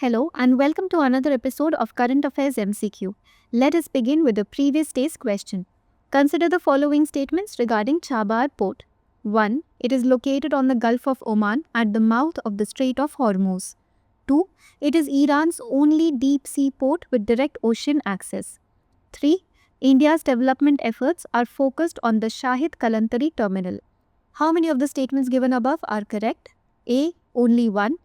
Hello and welcome to another episode of Current Affairs MCQ. Let us begin with the previous day's question. Consider the following statements regarding Chabahar port. 1. It is located on the Gulf of Oman at the mouth of the Strait of Hormuz. 2. It is Iran's only deep sea port with direct ocean access. 3. India's development efforts are focused on the Shahid Kalantari terminal. How many of the statements given above are correct? A. Only 1.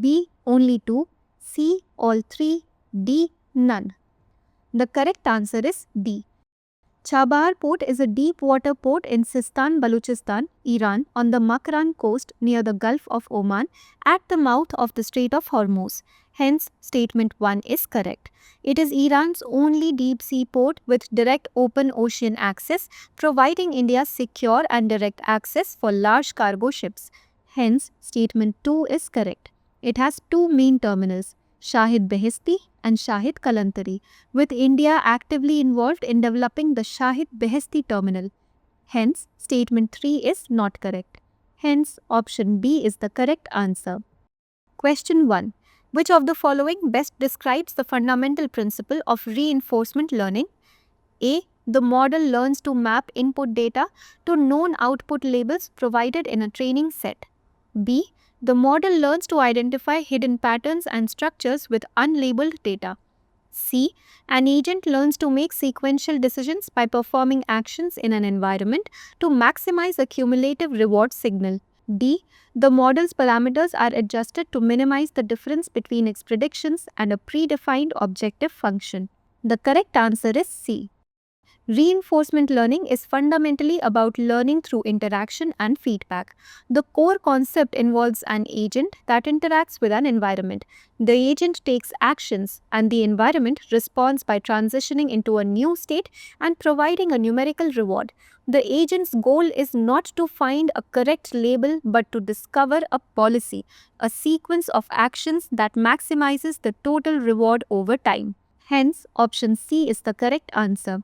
B. Only 2. C. All 3. D. None. The correct answer is D. Chabahar port is a deep water port in Sistan, Baluchistan, Iran on the Makran coast near the Gulf of Oman at the mouth of the Strait of Hormuz. Hence, statement 1 is correct. It is Iran's only deep sea port with direct open ocean access, providing India secure and direct access for large cargo ships. Hence, statement 2 is correct. It has two main terminals, Shahid Beheshti and Shahid Kalantari, with India actively involved in developing the Shahid Beheshti terminal. Hence, statement 3 is not correct. Hence, option B is the correct answer. Question 1. Which of the following best describes the fundamental principle of reinforcement learning? A. The model learns to map input data to known output labels provided in a training set. B. The model learns to identify hidden patterns and structures with unlabeled data. C. An agent learns to make sequential decisions by performing actions in an environment to maximize a cumulative reward signal. D. The model's parameters are adjusted to minimize the difference between its predictions and a predefined objective function. The correct answer is C. Reinforcement learning is fundamentally about learning through interaction and feedback. The core concept involves an agent that interacts with an environment. The agent takes actions and the environment responds by transitioning into a new state and providing a numerical reward. The agent's goal is not to find a correct label but to discover a policy, a sequence of actions that maximizes the total reward over time. Hence, option C is the correct answer.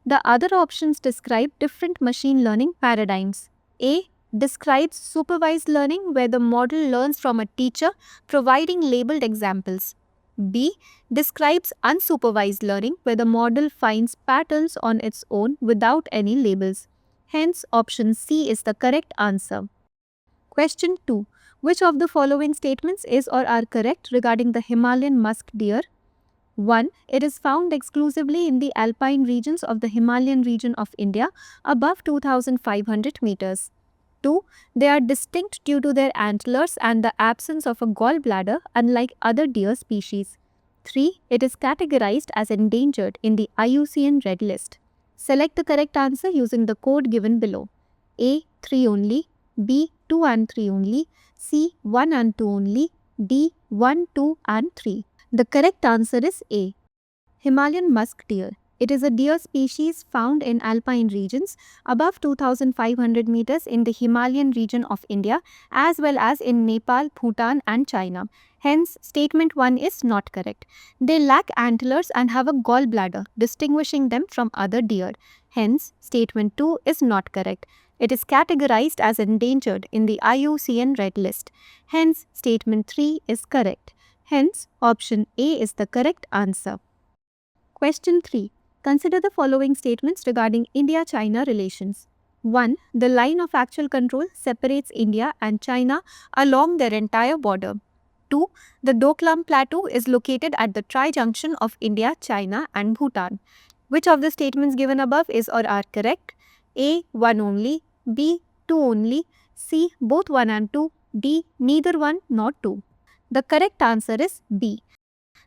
The other options describe different machine learning paradigms. A. Describes supervised learning where the model learns from a teacher providing labeled examples. B. Describes unsupervised learning where the model finds patterns on its own without any labels. Hence, option C is the correct answer. Question 2. Which of the following statements is or are correct regarding the Himalayan musk deer? 1. It is found exclusively in the alpine regions of the Himalayan region of India above 2,500 meters. 2. They are distinct due to their antlers and the absence of a gallbladder unlike other deer species. 3. It is categorized as endangered in the IUCN Red List. Select the correct answer using the code given below. A. 3 only. B. 2 and 3 only. C. 1 and 2 only. D. 1, 2 and 3. The correct answer is A. Himalayan musk deer. It is a deer species found in alpine regions above 2,500 meters in the Himalayan region of India as well as in Nepal, Bhutan and China. Hence, statement 1 is not correct. They lack antlers and have a gallbladder, distinguishing them from other deer. Hence, statement 2 is not correct. It is categorized as endangered in the IUCN Red List. Hence, statement 3 is correct. Hence, option A is the correct answer. Question 3. Consider the following statements regarding India-China relations. 1. The line of actual control separates India and China along their entire border. 2. The Doklam Plateau is located at the tri-junction of India, China and Bhutan. Which of the statements given above is or are correct? A. 1 only. B. 2 only. C. Both 1 and 2. D. Neither 1 nor 2. The correct answer is B.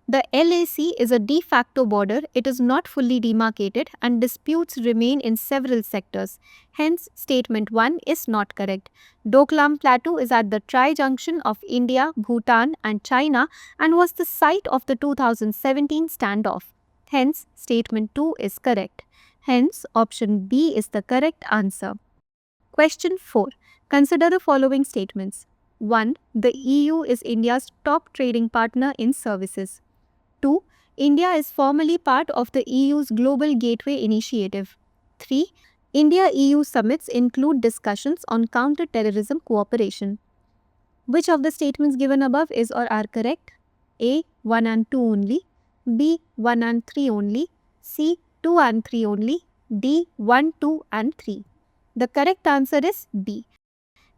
The LAC is a de facto border. It is not fully demarcated and disputes remain in several sectors. Hence, statement 1 is not correct. Doklam Plateau is at the tri-junction of India, Bhutan and China and was the site of the 2017 standoff. Hence, statement 2 is correct. Hence, option B is the correct answer. Question 4. Consider the following statements. 1. The EU is India's top trading partner in services. 2. India is formally part of the EU's Global Gateway Initiative. 3. India-EU summits include discussions on counter-terrorism cooperation. Which of the statements given above is or are correct? A. 1 and 2 only, B. 1 and 3 only, C. 2 and 3 only, D. 1, 2 and 3. The correct answer is B.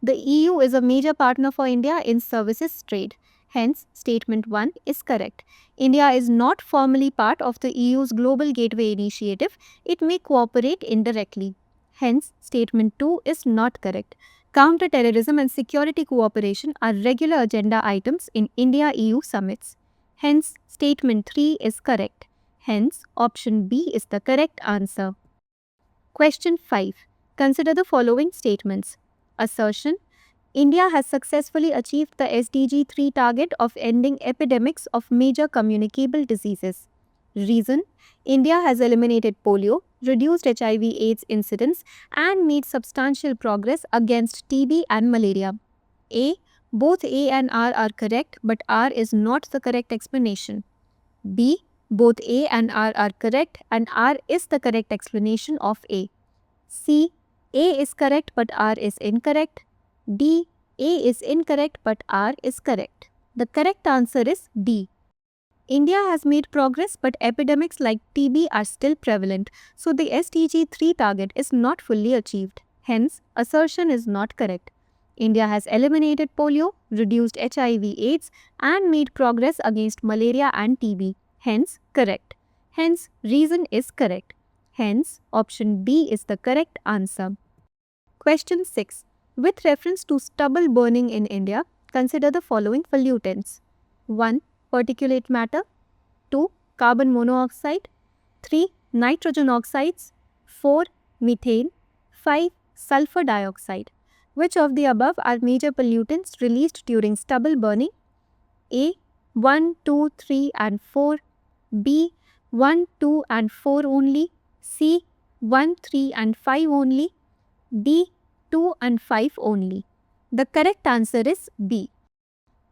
The EU is a major partner for India in services trade. Hence, statement 1 is correct. India is not formally part of the EU's Global Gateway Initiative. It may cooperate indirectly. Hence, statement 2 is not correct. Counter-terrorism and security cooperation are regular agenda items in India-EU summits. Hence, statement 3 is correct. Hence, option B is the correct answer. Question 5. Consider the following statements. Assertion: India has successfully achieved the SDG 3 target of ending epidemics of major communicable diseases. Reason: India has eliminated polio, reduced HIV/AIDS incidence, and made substantial progress against TB and malaria. A. Both A and R are correct, but R is not the correct explanation. B. Both A and R are correct, and R is the correct explanation of A. C. A is correct, but R is incorrect. D. A is incorrect, but R is correct. The correct answer is D. India has made progress, but epidemics like TB are still prevalent, so the SDG 3 target is not fully achieved. Hence, assertion is not correct. India has eliminated polio, reduced HIV/AIDS, and made progress against malaria and TB. Hence, correct. Hence, reason is correct. Hence, option B is the correct answer. Question 6. With reference to stubble burning in India, consider the following pollutants. 1. Particulate matter. 2. Carbon monoxide. 3. Nitrogen oxides. 4. Methane. 5. Sulfur dioxide. Which of the above are major pollutants released during stubble burning? A. 1, 2, 3 and 4. B. 1, 2 and 4 only. C. 1, 3 and 5 only. D. 2 and 5 only. The correct answer is B.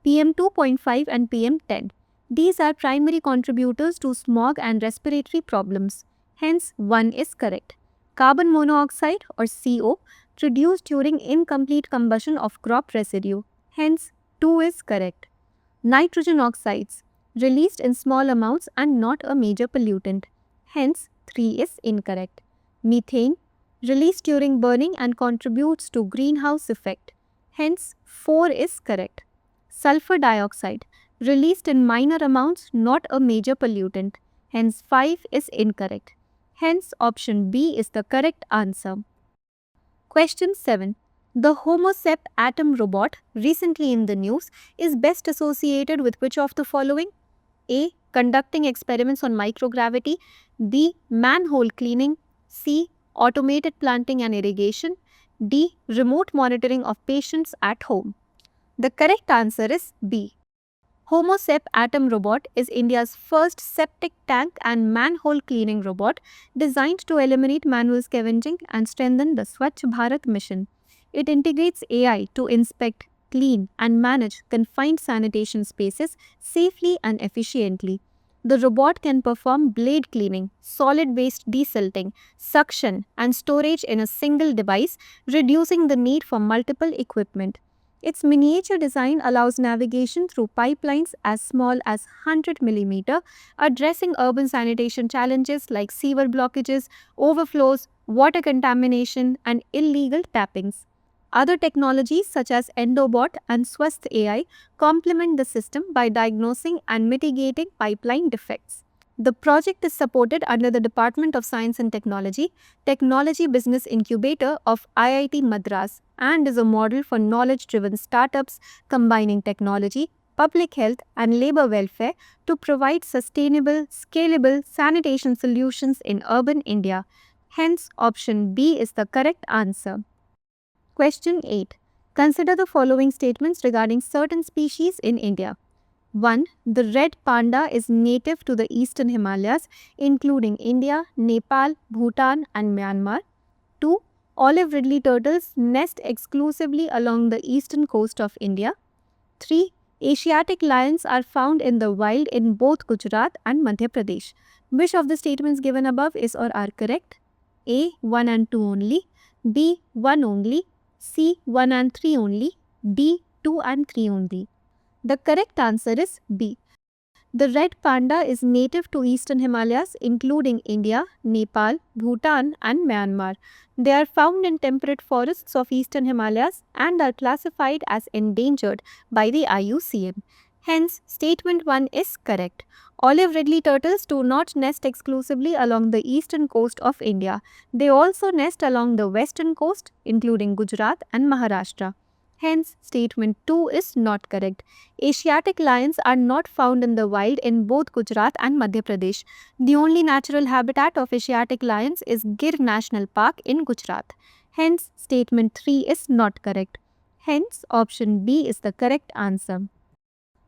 PM 2.5 and PM 10. These are primary contributors to smog and respiratory problems. Hence, 1 is correct. Carbon monoxide or CO produced during incomplete combustion of crop residue. Hence, 2 is correct. Nitrogen oxides released in small amounts and not a major pollutant. Hence, 3 is incorrect. Methane released during burning and contributes to greenhouse effect. Hence, 4 is correct. Sulfur dioxide released in minor amounts, not a major pollutant. Hence, 5 is incorrect. Hence, option B is the correct answer. Question 7. The Homosep atom robot, recently in the news, is best associated with which of the following? A. Conducting experiments on microgravity. B. Manhole cleaning. C. Automated planting and irrigation. D. Remote monitoring of patients at home. The correct answer is B. Homosep atom robot is India's first septic tank and manhole cleaning robot designed to eliminate manual scavenging and strengthen the Swachh Bharat mission. It integrates AI to inspect, clean and manage confined sanitation spaces safely and efficiently. The robot can perform blade cleaning, solid waste desilting, suction and storage in a single device, reducing the need for multiple equipment. Its miniature design allows navigation through pipelines as small as 100 mm, addressing urban sanitation challenges like sewer blockages, overflows, water contamination, and illegal tappings. Other technologies such as Endobot and Swasth AI complement the system by diagnosing and mitigating pipeline defects. The project is supported under the Department of Science and Technology, Technology Business Incubator of IIT Madras, and is a model for knowledge-driven startups combining technology, public health, and labor welfare to provide sustainable, scalable sanitation solutions in urban India. Hence, option B is the correct answer. Question 8. Consider the following statements regarding certain species in India. 1. The red panda is native to the eastern Himalayas, including India, Nepal, Bhutan, and Myanmar. 2. Olive ridley turtles nest exclusively along the eastern coast of India. 3. Asiatic lions are found in the wild in both Gujarat and Madhya Pradesh. Which of the statements given above is or are correct? A. 1 and 2 only. B. 1 only. C. 1 and 3 only. D. 2 and 3 only. The correct answer is B. The red panda is native to eastern Himalayas, including India, Nepal, Bhutan, and Myanmar. They are found in temperate forests of eastern Himalayas and are classified as endangered by the IUCN. Hence, statement 1 is correct. Olive ridley turtles do not nest exclusively along the eastern coast of India. They also nest along the western coast, including Gujarat and Maharashtra. Hence, statement 2 is not correct. Asiatic lions are not found in the wild in both Gujarat and Madhya Pradesh. The only natural habitat of Asiatic lions is Gir National Park in Gujarat. Hence, statement 3 is not correct. Hence, option B is the correct answer.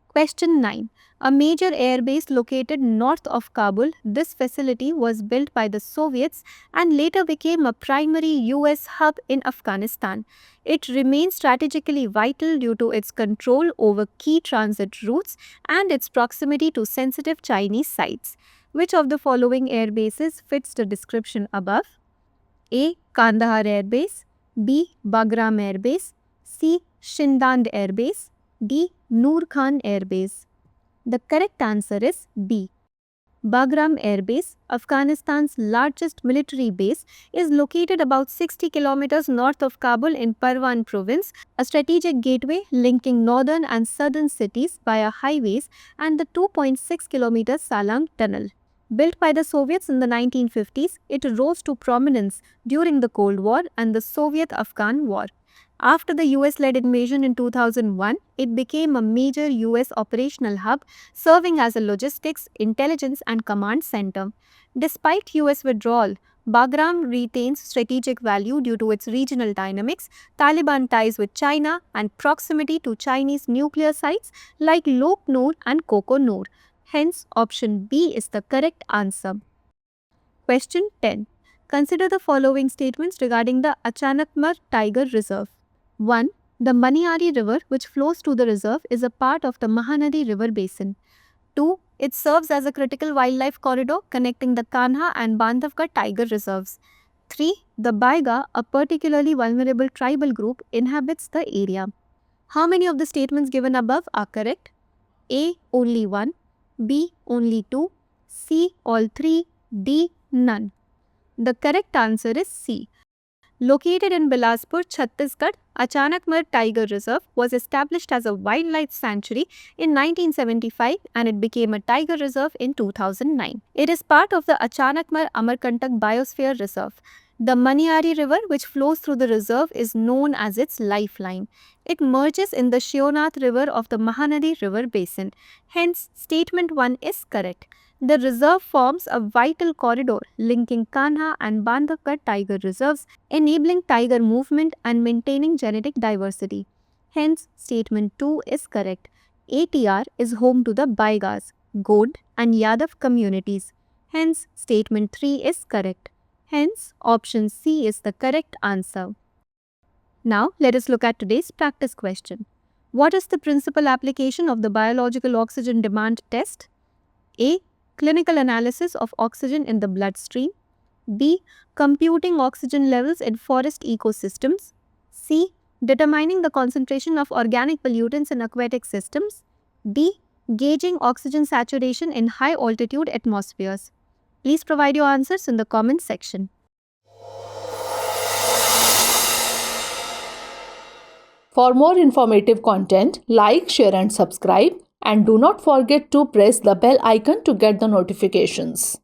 Question 9. A major airbase located north of Kabul, this facility was built by the Soviets and later became a primary US hub in Afghanistan. It remains strategically vital due to its control over key transit routes and its proximity to sensitive Chinese sites. Which of the following airbases fits the description above? A. Kandahar Airbase, B. Bagram Airbase, C. Shindand Airbase, D. Noor Khan Airbase. The correct answer is B. Bagram Airbase, Afghanistan's largest military base, is located about 60 kilometers north of Kabul in Parwan province, a strategic gateway linking northern and southern cities via highways and the 2.6 kilometer Salang Tunnel. Built by the Soviets in the 1950s, it rose to prominence during the Cold War and the Soviet-Afghan War. After the US-led invasion in 2001, it became a major US operational hub, serving as a logistics, intelligence, and command center. Despite US withdrawal, Bagram retains strategic value due to its regional dynamics, Taliban ties with China, and proximity to Chinese nuclear sites like Lok Noor and Koko Noor. Hence, option B is the correct answer. Question 10. Consider the following statements regarding the Achanakmar Tiger Reserve. 1. The Maniari River, which flows through the reserve, is a part of the Mahanadi River Basin. 2. It serves as a critical wildlife corridor connecting the Kanha and Bandhavgarh tiger reserves. 3. The Baiga, a particularly vulnerable tribal group, inhabits the area. How many of the statements given above are correct? A. Only 1, B. Only 2, C. All 3, D. None. The correct answer is C. Located in Bilaspur, Chhattisgarh, Achanakmar Tiger Reserve was established as a wildlife sanctuary in 1975 and it became a tiger reserve in 2009. It is part of the Achanakmar Amarkantak Biosphere Reserve. The Maniari River, which flows through the reserve, is known as its lifeline. It merges in the Shionath River of the Mahanadi River Basin. Hence, statement 1 is correct. The reserve forms a vital corridor linking Kanha and Bandhavgarh tiger reserves, enabling tiger movement and maintaining genetic diversity. Hence, statement 2 is correct. ATR is home to the Baigas, Gond and Yadav communities. Hence, statement 3 is correct. Hence, option C is the correct answer. Now, let us look at today's practice question. What is the principal application of the biological oxygen demand test? A. Clinical analysis of oxygen in the bloodstream. B. Computing oxygen levels in forest ecosystems. C. Determining the concentration of organic pollutants in aquatic systems. D. Gauging oxygen saturation in high altitude atmospheres. Please provide your answers in the comment section. For more informative content, like, share and subscribe, and do not forget to press the bell icon to get the notifications.